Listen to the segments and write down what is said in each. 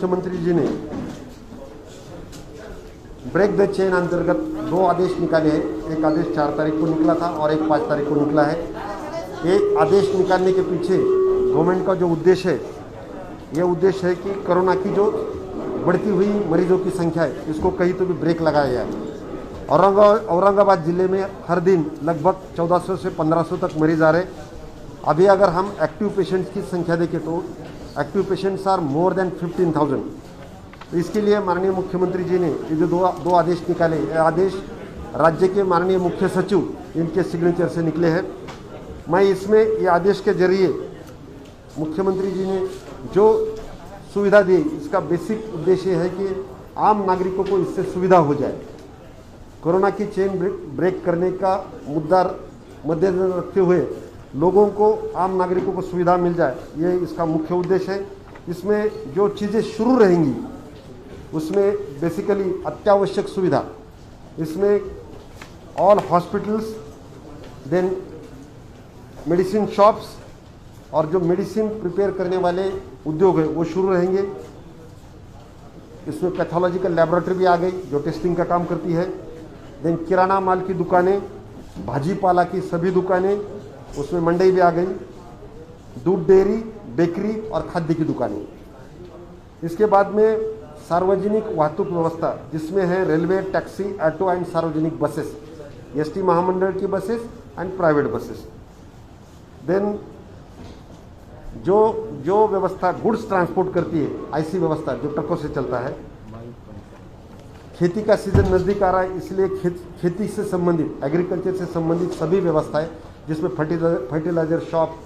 मुख्यमंत्री जी ने break the chain अंतर्गत 2 आदेश निकाले हैं। एक आदेश 4 तारीख को निकला था और एक 5 तारीख को निकला है। ये आदेश निकालने के पीछे गवर्नमेंट का जो उद्देश्य है, ये उद्देश्य है कि कोरोना की जो बढ़ती हुई मरीजों की संख्या है, इसको कहीं तो भी ब्रेक लगाया जाए। औरंगाबाद जिले में हर दिन लगभग 1400 से 1500 तक मरीज आ रहे। अभी अगर हम एक्टिव पेशेंट्स की संख्या देखें तो active patients are more than 15,000। इसके लिए माननीय मुख्यमंत्री जी ने ये जो दो आदेश निकाले, ये आदेश राज्य के माननीय मुख्य सचिव इनके सिग्नेचर से निकले हैं। मैं इसमें ये आदेश के जरिए मुख्यमंत्री जी ने जो सुविधा दी, इसका बेसिक उद्देश्य है कि आम नागरिकों को इससे सुविधा हो जाए। कोरोना की चेन ब्रेक करने का मुद्दा मद्देनजर रखते हुए लोगों को, आम नागरिकों को सुविधा मिल जाए, ये इसका मुख्य उद्देश्य है। इसमें जो चीज़ें शुरू रहेंगी उसमें बेसिकली अत्यावश्यक सुविधा, इसमें all hospitals, then medicine shops और जो मेडिसिन प्रिपेयर करने वाले उद्योग है वो शुरू रहेंगे। इसमें पैथोलॉजिकल लैबोरेटरी भी आ गई जो टेस्टिंग का काम करती है। देन किराना माल की दुकानें, भाजी पाला की सभी दुकानें, उसमें मंडी भी आ गई। दूध डेयरी, बेकरी और खाद्य की दुकानें। इसके बाद में सार्वजनिक वाहतूक व्यवस्था, जिसमें है रेलवे, टैक्सी, ऑटो एंड सार्वजनिक बसेस, एसटी महामंडल की buses and private buses. Then जो व्यवस्था गुड्स ट्रांसपोर्ट करती है, ऐसी व्यवस्था जो ट्रकों से चलता है। खेती का सीजन नज़दीक आ रहा है, इसलिए खेती से संबंधित, एग्रीकल्चर से संबंधित सभी व्यवस्थाएं, जिसमें fertilizer shop,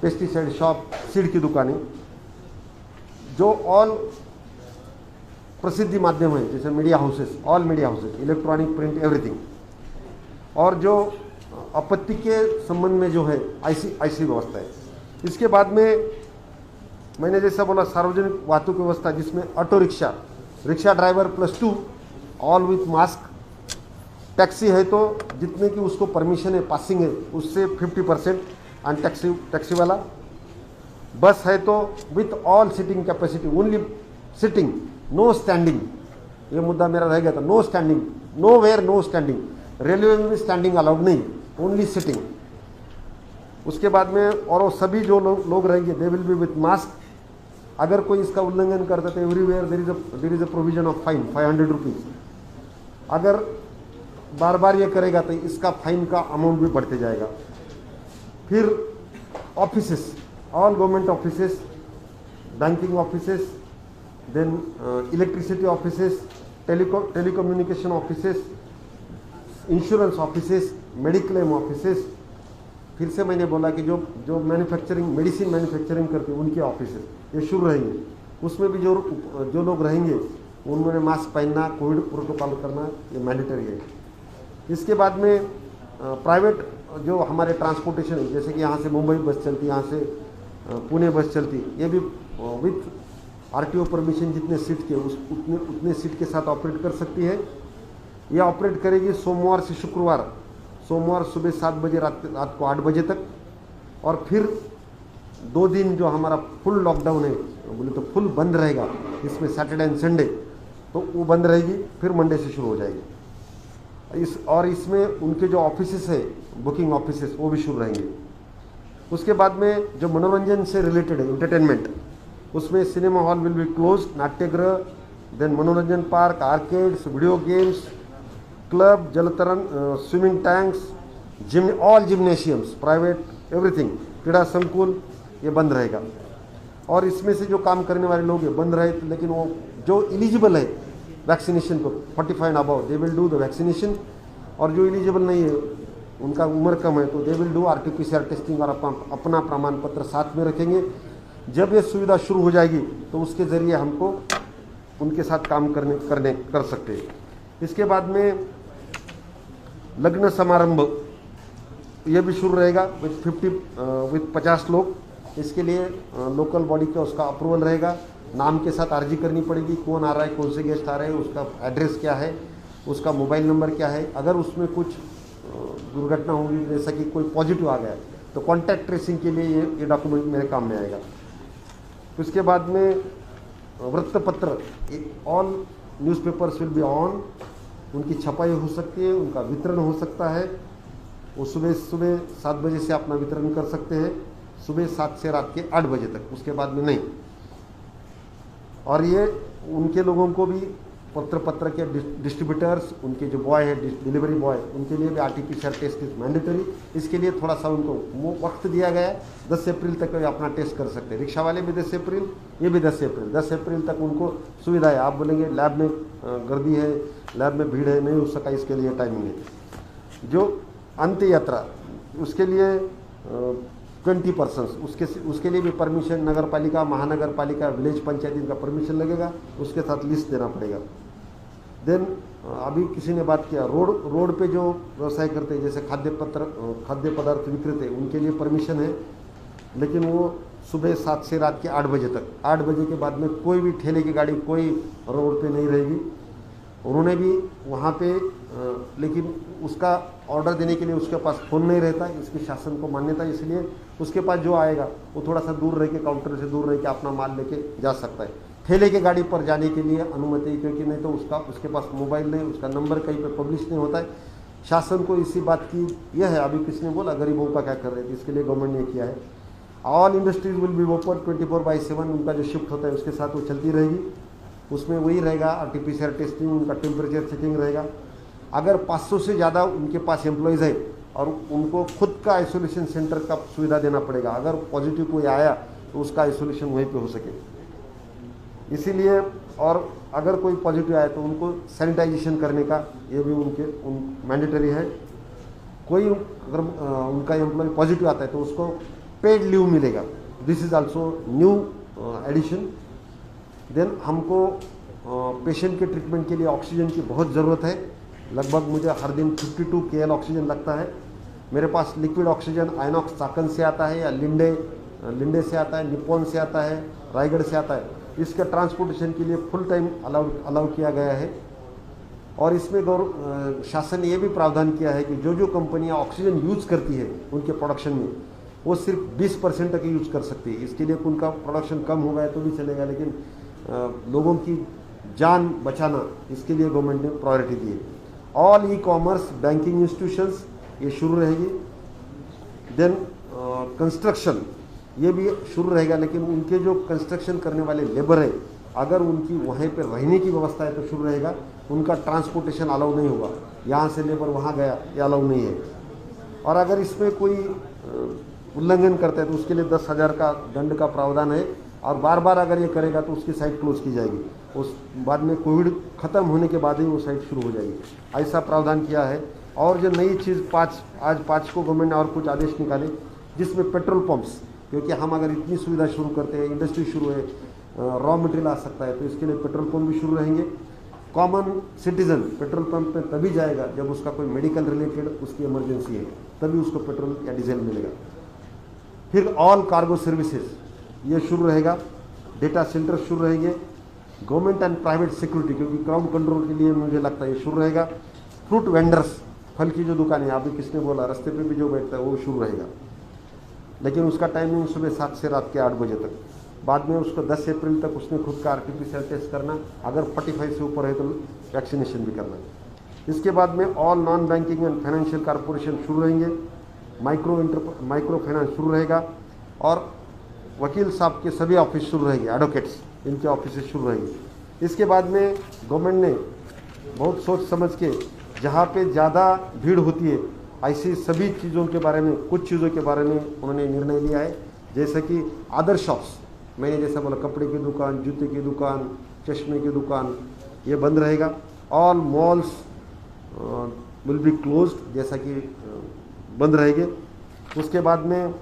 pesticide shop, seed की दुकानें, जो ऑल प्रसिद्धि माध्यम है जैसे media houses, all media houses, electronic, print, everything, और जो आपत्ति के संबंध में जो है ऐसी व्यवस्था है। इसके बाद में मैंने जैसा बोला सार्वजनिक वाहतूक व्यवस्था, जिसमें auto rickshaw, rickshaw driver +2 all with mask. Taxi है तो जितने की उसको परमिशन है, पासिंग है, उससे 50% एंड टैक्सी वाला। बस है तो with all seating capacity, only sitting, no standing. ये मुद्दा मेरा रह गया था, no standing, no where no standing. Railway में भी स्टैंडिंग अलाउड नहीं, ओनली सिटिंग। उसके बाद में और वो सभी जो लोग रहेंगे, they will be with mask. अगर कोई इसका उल्लंघन करता है तो everywhere there is a provision of fine 500 rupees. अगर बार बार ये करेगा तो इसका फाइन का अमाउंट भी बढ़ते जाएगा। फिर offices, all government offices, banking offices, then electricity offices, telecommunication offices, insurance offices, mediclaim offices. फिर से मैंने बोला कि जो मैन्युफैक्चरिंग, मेडिसिन मैन्युफैक्चरिंग करते हैं उनके ऑफिसेस ये शुरू रहेंगे। उसमें भी जो लोग रहेंगे उन्होंने मास्क पहनना, कोविड प्रोटोकॉल करना, ये मैंडेटरी है। इसके बाद में प्राइवेट जो हमारे ट्रांसपोर्टेशन है, जैसे कि यहाँ से मुंबई बस चलती, यहाँ से पुणे बस चलती, ये भी विथ आरटीओ परमिशन जितने सीट के उतने सीट के साथ ऑपरेट कर सकती है। यह ऑपरेट करेगी सोमवार से शुक्रवार, सोमवार सुबह 7 बजे, रात को 8 बजे तक। और फिर 2 दिन जो हमारा फुल लॉकडाउन है, बोले तो फुल बंद रहेगा, इसमें सैटरडे एंड संडे, तो वो बंद रहेगी, फिर मंडे से शुरू हो जाएगी। इसमें उनके जो ऑफिसेस है, बुकिंग ऑफिसेस, वो भी शुरू रहेंगे। उसके बाद में जो मनोरंजन से रिलेटेड है, एंटरटेनमेंट, उसमें cinema hall will be close, नाट्यगृह, देन मनोरंजन park, arcades, video games, club, जलतरण, swimming tanks, all gymnasiums, private, everything, क्रीड़ा संकुल, ये बंद रहेगा। और इसमें से जो काम करने वाले लोग हैं बंद रहे, लेकिन वो जो एलिजिबल है वैक्सीनेशन को 45 and above, they will do the vaccination. और जो एलिजिबल नहीं है, उनका उम्र कम है, तो they will do RT-PCR testing और अपना प्रमाण पत्र साथ में रखेंगे। जब ये सुविधा शुरू हो जाएगी तो उसके ज़रिए हमको उनके साथ काम कर सकते हैं। इसके बाद में लग्न समारंभ ये भी शुरू रहेगा विथ 50 लोग। इसके लिए लोकल बॉडी का उसका अप्रूवल रहेगा, नाम के साथ अर्जी करनी पड़ेगी, कौन आ रहा है, कौन से गेस्ट आ रहे हैं, उसका एड्रेस क्या है, उसका मोबाइल नंबर क्या है। अगर उसमें कुछ दुर्घटना होगी, जैसा कि कोई पॉजिटिव आ गया, तो कॉन्टैक्ट ट्रेसिंग के लिए ये डॉक्यूमेंट मेरे काम में आएगा। उसके बाद में वृत्तपत्र, all newspapers will be on, उनकी छपाई हो सकती है, उनका वितरण हो सकता है। वो सुबह 7 बजे से अपना वितरण कर सकते हैं, सुबह 7 से रात के 8 बजे तक, उसके बाद में नहीं। और ये उनके लोगों को भी पत्र के डिस्ट्रीब्यूटर्स, उनके जो बॉय है डिलीवरी बॉय, उनके लिए भी RT-PCR टेस्ट इज मैंडेटरी। इसके लिए थोड़ा सा उनको वक्त दिया गया है, 10 अप्रैल तक वे अपना टेस्ट कर सकते हैं। रिक्शा वाले भी 10 अप्रैल, ये भी 10 अप्रैल। 10 अप्रैल तक उनको सुविधा है। आप बोलेंगे लैब में गर्दी है, लैब में भीड़ है, नहीं हो सका, इसके लिए टाइमिंग है। जो अंत्य यात्रा, उसके लिए 20 पर्सन्स, उसके लिए भी परमिशन नगर पालिका, महानगर पालिका, विलेज पंचायत, इनका परमिशन लगेगा, उसके साथ लिस्ट देना पड़ेगा। देन अभी किसी ने बात किया रोड पे जो व्यवसाय करते हैं, जैसे खाद्य पदार्थ विक्रेते, उनके लिए परमिशन है, लेकिन वो सुबह 7 से रात के 8 बजे तक। 8 बजे के बाद में कोई भी ठेले की गाड़ी कोई रोड पे नहीं रहेगी। उन्होंने भी वहाँ पे लेकिन उसका ऑर्डर देने के लिए उसके पास फ़ोन नहीं रहता, इसकी शासन को मान्यता, इसलिए उसके पास जो आएगा वो थोड़ा सा दूर रह के, काउंटर से दूर रह के अपना माल लेके जा सकता है। ठेले के गाड़ी पर जाने के लिए अनुमति, क्योंकि नहीं तो उसके पास मोबाइल नहीं, उसका नंबर कहीं पर पब्लिश नहीं होता है। शासन को इसी बात की यह है, अभी किसने बोला गरीबों का क्या कर रहे थे, इसके लिए गवर्नमेंट ने किया है। All industries will be open 24/7, उनका जो शिफ्ट होता है उसके साथ वो चलती रहेगी। उसमें वही रहेगा RT-PCR टेस्टिंग, उनका टेम्परेचर चेकिंग रहेगा। अगर 500 से ज़्यादा उनके पास एम्प्लॉयज़ है और उनको खुद का आइसोलेशन सेंटर का सुविधा देना पड़ेगा। अगर पॉजिटिव कोई आया तो उसका आइसोलेशन वहीं पे हो सके, इसीलिए। और अगर कोई पॉजिटिव आया तो उनको सैनिटाइजेशन करने का ये भी मैंडेटरी है। कोई अगर उनका एम्प्लॉय पॉजिटिव आता है तो उसको पेड लीव मिलेगा। This is also new addition. Then हमको पेशेंट के ट्रीटमेंट के लिए ऑक्सीजन की बहुत ज़रूरत है। लगभग मुझे हर दिन 52 KL ऑक्सीजन लगता है। मेरे पास लिक्विड ऑक्सीजन आइनॉक्स चाकन से आता है या लिंडे से आता है, निप्पॉन से आता है, रायगढ़ से आता है। इसका ट्रांसपोर्टेशन के लिए फुल टाइम अलाउ किया गया है। और इसमें शासन ने ये भी प्रावधान किया है कि जो कंपनियां ऑक्सीजन यूज करती है उनके प्रोडक्शन में, वो सिर्फ 20% तक यूज कर सकती है। इसके लिए उनका प्रोडक्शन कम हो गया तो भी चलेगा, लेकिन लोगों की जान बचाना, इसके लिए गवर्नमेंट ने प्रायोरिटी दी है। ऑल ई-कॉमर्स बैंकिंग इंस्टीट्यूशंस ये शुरू रहेगी। देन कंस्ट्रक्शन ये भी शुरू रहेगा, लेकिन उनके जो कंस्ट्रक्शन करने वाले लेबर है, अगर उनकी वहीं पर रहने की व्यवस्था है तो शुरू रहेगा। उनका ट्रांसपोर्टेशन अलाउ नहीं होगा, यहाँ से लेबर वहाँ गया, ये अलाउ नहीं है। और अगर इसमें कोई उल्लंघन करता है तो उसके लिए 10,000 का दंड का प्रावधान है। और बार बार अगर ये करेगा तो उसकी साइट क्लोज की जाएगी। उस बाद में कोविड ख़त्म होने के बाद ही वो साइट शुरू हो जाएगी, ऐसा प्रावधान किया है। और जो नई चीज़ आज 5 को गवर्नमेंट ने और कुछ आदेश निकाले, जिसमें पेट्रोल पंप्स, क्योंकि हम अगर इतनी सुविधा शुरू करते हैं, इंडस्ट्री शुरू है, रॉ मटेरियल आ सकता है, तो इसके लिए पेट्रोल पंप भी शुरू रहेंगे। कॉमन सिटीजन पेट्रोल पंप पे तभी जाएगा जब उसका कोई मेडिकल रिलेटेड उसकी इमरजेंसी है, तभी उसको पेट्रोल या डीजल मिलेगा। फिर ऑल कार्गो सर्विसेज ये शुरू रहेगा। डेटा सेंटर शुरू रहेंगे। गवर्नमेंट एंड प्राइवेट सिक्योरिटी, क्योंकि क्राउड कंट्रोल के लिए मुझे लगता है ये शुरू रहेगा। फ्रूट वेंडर्स, फल की जो दुकानें, अभी किसने बोला रास्ते पे भी जो बैठता है वो शुरू रहेगा, लेकिन उसका टाइमिंग सुबह 7 से रात के 8 बजे तक। बाद में उसको 10 अप्रैल तक उसने खुद का RT-PCR टेस्ट करना, अगर 45 से ऊपर है तो वैक्सीनेशन भी करना। इसके बाद में all non banking and financial corporation शुरू रहेंगे। माइक्रो फाइनेंस शुरू रहेगा। और वकील साहब के सभी ऑफिस शुरू रहेंगे, एडवोकेट्स, इनके ऑफिस शुरू रहेंगे। इसके बाद में गवर्नमेंट ने बहुत सोच समझ के, जहाँ पे ज़्यादा भीड़ होती है, ऐसी सभी चीज़ों के बारे में, कुछ चीज़ों के बारे में उन्होंने निर्णय लिया है। जैसे कि अदर शॉप्स, मैंने जैसा बोला, कपड़े की दुकान, जूते की दुकान, चश्मे की दुकान, ये बंद रहेगा। All malls will be closed, जैसा कि बंद रहेंगे। उसके बाद में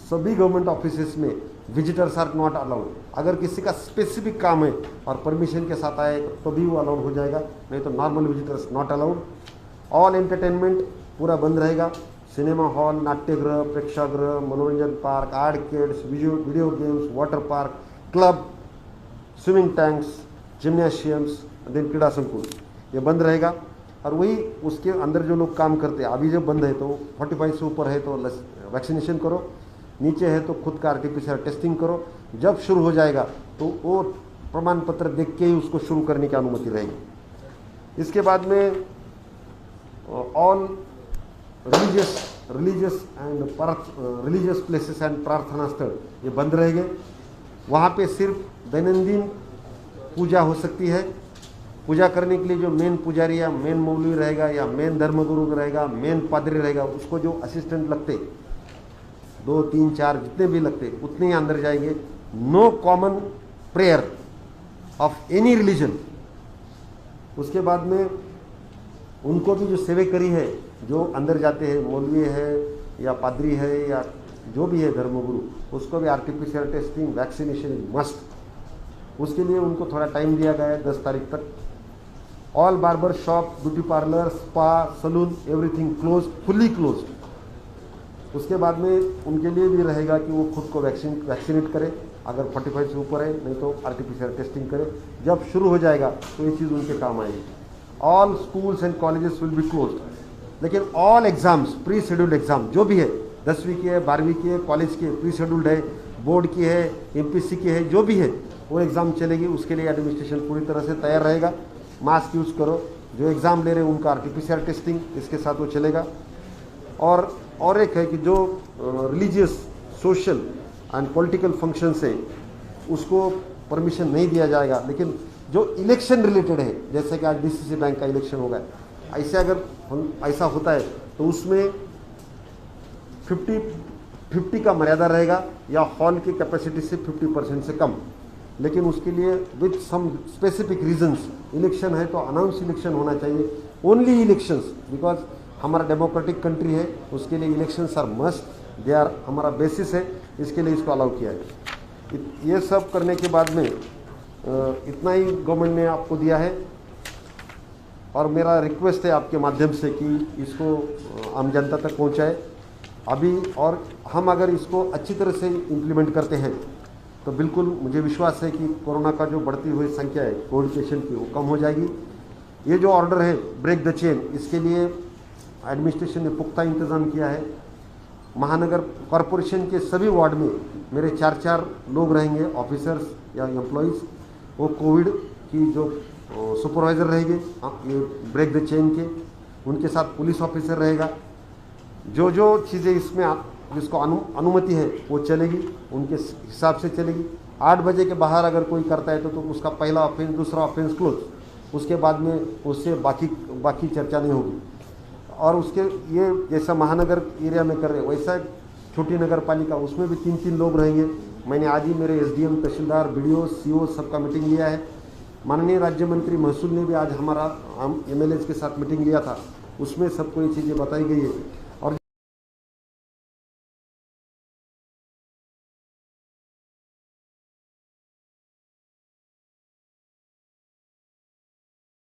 सभी गवर्नमेंट ऑफिसेस में विजिटर्स आर नॉट अलाउड। अगर किसी का स्पेसिफिक काम है और परमिशन के साथ आए तो भी वो अलाउड हो जाएगा, नहीं तो normal visitors not allowed. All entertainment पूरा बंद रहेगा। सिनेमा हॉल, नाट्यगृह, प्रेक्षागृह, मनोरंजन park, arcades, video games, water park, club, swimming tanks, gymnasiums, then क्रीड़ा संकुल, ये बंद रहेगा। और वही उसके अंदर जो लोग काम करते हैं, अभी जब बंद है तो 45 से ऊपर है तो वैक्सीनेशन करो, नीचे है तो खुद का RT-PCR टेस्टिंग करो। जब शुरू हो जाएगा तो वो प्रमाण पत्र देख के ही उसको शुरू करने की अनुमति रहेगी। इसके बाद में ऑल रिलीजियस प्लेसेस एंड प्रार्थना स्थल ये बंद रहेंगे। वहाँ पे सिर्फ दैनंदिन पूजा हो सकती है। पूजा करने के लिए जो मेन पुजारी या मेन मौलवी रहेगा या मेन धर्मगुरु रहेगा, मेन पादरी रहेगा, उसको जो असिस्टेंट लगते 2, 3, 4 जितने भी लगते उतने ही अंदर जाएंगे। No common prayer of any religion. उसके बाद में उनको भी जो सेवेकरी है, जो अंदर जाते हैं, मौलवी है या पादरी है या जो भी है धर्मगुरु, उसको भी RTPCR testing, vaccination is must. उसके लिए उनको थोड़ा टाइम दिया गया है 10 तारीख तक। All barber shop, beauty parlour, spa, salon, everything close, fully close. उसके बाद में उनके लिए भी रहेगा कि वो खुद को वैक्सीनेट करे, अगर 45 से ऊपर है, नहीं तो आरटीपीसीआर टेस्टिंग करे। जब शुरू हो जाएगा तो ये चीज़ उनके काम आएगी। All schools and colleges will be closed, लेकिन all exams, pre scheduled exam जो भी है, 10वीं की है, 12वीं की है, कॉलेज की है, प्री शेड्यूल्ड है, बोर्ड की है, एमपीसी की है, जो भी है वो एग्ज़ाम चलेगी। उसके लिए एडमिनिस्ट्रेशन पूरी तरह से तैयार रहेगा। मास्क यूज़ करो, जो एग्ज़ाम ले रहे हैं उनका आरटीपीसीआर टेस्टिंग इसके साथ वो चलेगा। और एक है कि जो religious, social and political function से उसको परमिशन नहीं दिया जाएगा। लेकिन जो इलेक्शन रिलेटेड है, जैसे कि आज डीसीसी बैंक का इलेक्शन होगा, ऐसे अगर ऐसा होता है तो उसमें 50 का मर्यादा रहेगा या हॉल की कैपेसिटी से 50% से कम। लेकिन उसके लिए with some specific reasons, election है तो अनाउंस इलेक्शन होना चाहिए, ओनली इलेक्शंस, बिकॉज हमारा डेमोक्रेटिक कंट्री है, उसके लिए elections are must, they are हमारा बेसिस है, इसके लिए इसको अलाउ किया है। ये सब करने के बाद में इतना ही गवर्नमेंट ने आपको दिया है। और मेरा रिक्वेस्ट है आपके माध्यम से कि इसको आम जनता तक पहुंचाए अभी। और हम अगर इसको अच्छी तरह से इम्प्लीमेंट करते हैं तो बिल्कुल मुझे विश्वास है कि कोरोना का जो बढ़ती हुई संख्या है कोविड पेशेंट की, वो कम हो जाएगी। ये जो ऑर्डर है ब्रेक द चेन, इसके लिए एडमिनिस्ट्रेशन ने पुख्ता इंतज़ाम किया है। महानगर कॉरपोरेशन के सभी वार्ड में मेरे 4 लोग रहेंगे, ऑफिसर्स या एम्प्लॉइज़। वो कोविड की जो सुपरवाइज़र रहेंगे ये ब्रेक द चेन के, उनके साथ पुलिस ऑफिसर रहेगा। जो जो चीज़ें इसमें जिसको अनुमति है वो चलेगी, उनके हिसाब से चलेगी। 8 बजे के बाहर अगर कोई करता है तो उसका पहला ऑफेंस, दूसरा ऑफेंस क्लोज, उसके बाद में उससे बाकी चर्चा नहीं होगी। और उसके ये जैसा महानगर एरिया में कर रहे वैसा छोटी नगर पालिका, उसमें भी 3 लोग रहेंगे। मैंने आज ही मेरे एसडीएम, तहसीलदार, बीडीओ, सीओ सबका मीटिंग लिया है। माननीय राज्य मंत्री महसूल ने भी आज हमारा एमएलए के साथ मीटिंग लिया था, उसमें सबको ये चीज़ें बताई गई है